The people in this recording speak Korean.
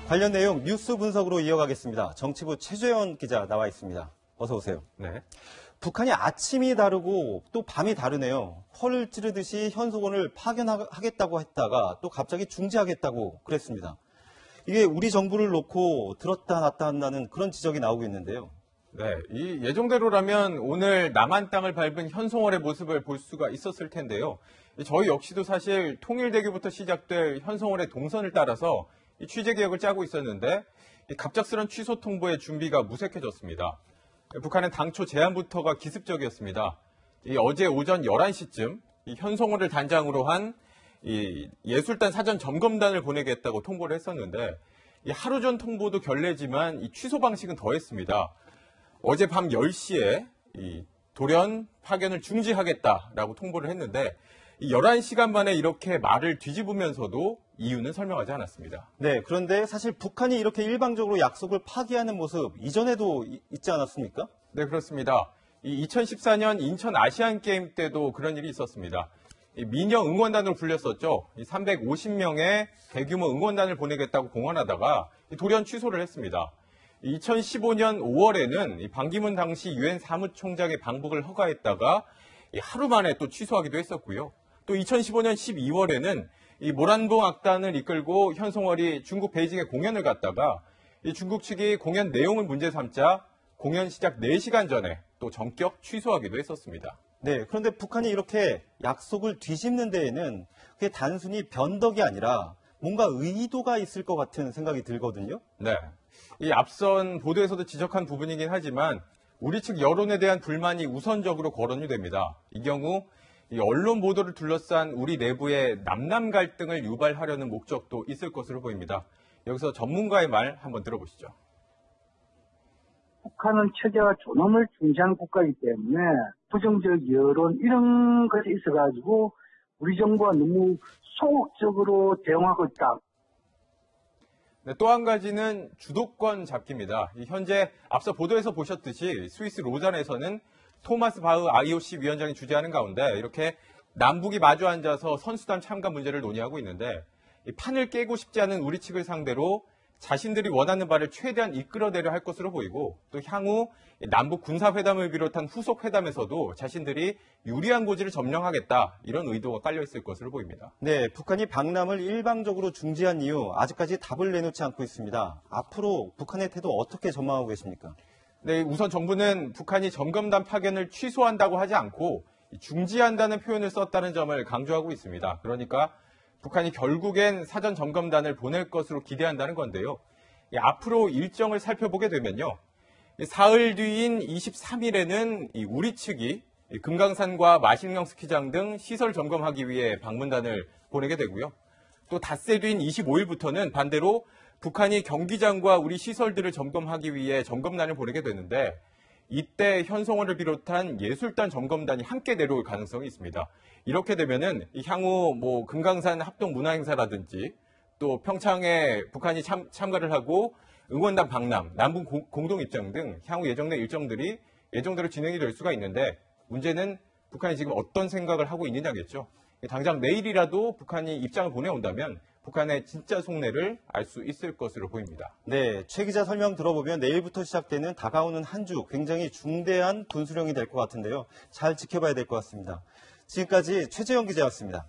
관련 내용 뉴스 분석으로 이어가겠습니다. 정치부 최재원 기자 나와 있습니다. 어서 오세요. 네. 북한이 아침이 다르고 또 밤이 다르네요. 허를 찌르듯이 현송원을 파견하겠다고 했다가 또 갑자기 중지하겠다고 그랬습니다. 이게 우리 정부를 놓고 들었다 놨다 한다는 그런 지적이 나오고 있는데요. 네, 이 예정대로라면 오늘 남한 땅을 밟은 현송월의 모습을 볼 수가 있었을 텐데요. 저희 역시도 사실 통일대교부터 시작될 현송월의 동선을 따라서 이 취재 계획을 짜고 있었는데 갑작스런 취소 통보의 준비가 무색해졌습니다. 북한은 당초 제안부터가 기습적이었습니다. 어제 오전 11시쯤 현송월을 단장으로 한 예술단 사전 점검단을 보내겠다고 통보를 했었는데 하루 전 통보도 결례지만 취소 방식은 더했습니다. 어제 밤 10시에 돌연 파견을 중지하겠다라고 통보를 했는데 11시간 만에 이렇게 말을 뒤집으면서도 이유는 설명하지 않았습니다. 네, 그런데 사실 북한이 이렇게 일방적으로 약속을 파기하는 모습 이전에도 있지 않았습니까? 네, 그렇습니다. 2014년 인천 아시안게임 때도 그런 일이 있었습니다. 민영 응원단으로 불렸었죠. 350명의 대규모 응원단을 보내겠다고 공언하다가 돌연 취소를 했습니다. 2015년 5월에는 반기문 당시 유엔 사무총장의 방북을 허가했다가 하루 만에 또 취소하기도 했었고요. 또 2015년 12월에는 모란봉 악단을 이끌고 현송월이 중국 베이징에 공연을 갔다가 중국 측이 공연 내용을 문제 삼자 공연 시작 4시간 전에 또 전격 취소하기도 했었습니다. 네, 그런데 북한이 이렇게 약속을 뒤집는 데에는 그게 단순히 변덕이 아니라 뭔가 의도가 있을 것 같은 생각이 들거든요. 네, 이 앞선 보도에서도 지적한 부분이긴 하지만 우리 측 여론에 대한 불만이 우선적으로 거론이 됩니다. 이 경우 언론 보도를 둘러싼 우리 내부의 남남 갈등을 유발하려는 목적도 있을 것으로 보입니다. 여기서 전문가의 말 한번 들어보시죠. 북한은 체제와 존엄을 중시하는 국가이기 때문에 부정적 여론 이런 것이 있어가지고 우리 정부가 너무 소극적으로 대응하고 있다. 네, 또 한 가지는 주도권 잡기입니다. 현재 앞서 보도에서 보셨듯이 스위스 로잔에서는 토마스 바흐 IOC 위원장이 주재하는 가운데 이렇게 남북이 마주 앉아서 선수단 참가 문제를 논의하고 있는데 판을 깨고 싶지 않은 우리 측을 상대로 자신들이 원하는 바를 최대한 이끌어내려 할 것으로 보이고 또 향후 남북 군사회담을 비롯한 후속 회담에서도 자신들이 유리한 고지를 점령하겠다 이런 의도가 깔려 있을 것으로 보입니다. 네, 북한이 방남을 일방적으로 중지한 이유 아직까지 답을 내놓지 않고 있습니다. 앞으로 북한의 태도 어떻게 전망하고 계십니까? 네, 우선 정부는 북한이 점검단 파견을 취소한다고 하지 않고 중지한다는 표현을 썼다는 점을 강조하고 있습니다. 그러니까 북한이 결국엔 사전 점검단을 보낼 것으로 기대한다는 건데요. 앞으로 일정을 살펴보게 되면요. 사흘 뒤인 23일에는 우리 측이 금강산과 마신령 스키장 등 시설 점검하기 위해 방문단을 보내게 되고요. 또 닷새 뒤인 25일부터는 반대로 북한이 경기장과 우리 시설들을 점검하기 위해 점검단을 보내게 되는데 이때 현송월을 비롯한 예술단 점검단이 함께 내려올 가능성이 있습니다. 이렇게 되면은 향후 금강산 합동 문화행사라든지 또 평창에 북한이 참가를 하고 응원단 방남, 남북 공동 입장 등 향후 예정된 일정들이 예정대로 진행이 될 수가 있는데 문제는 북한이 지금 어떤 생각을 하고 있느냐겠죠. 당장 내일이라도 북한이 입장을 보내온다면 북한의 진짜 속내를 알 수 있을 것으로 보입니다. 네, 최 기자 설명 들어보면 내일부터 시작되는 다가오는 한 주 굉장히 중대한 분수령이 될 것 같은데요. 잘 지켜봐야 될 것 같습니다. 지금까지 최재원 기자였습니다.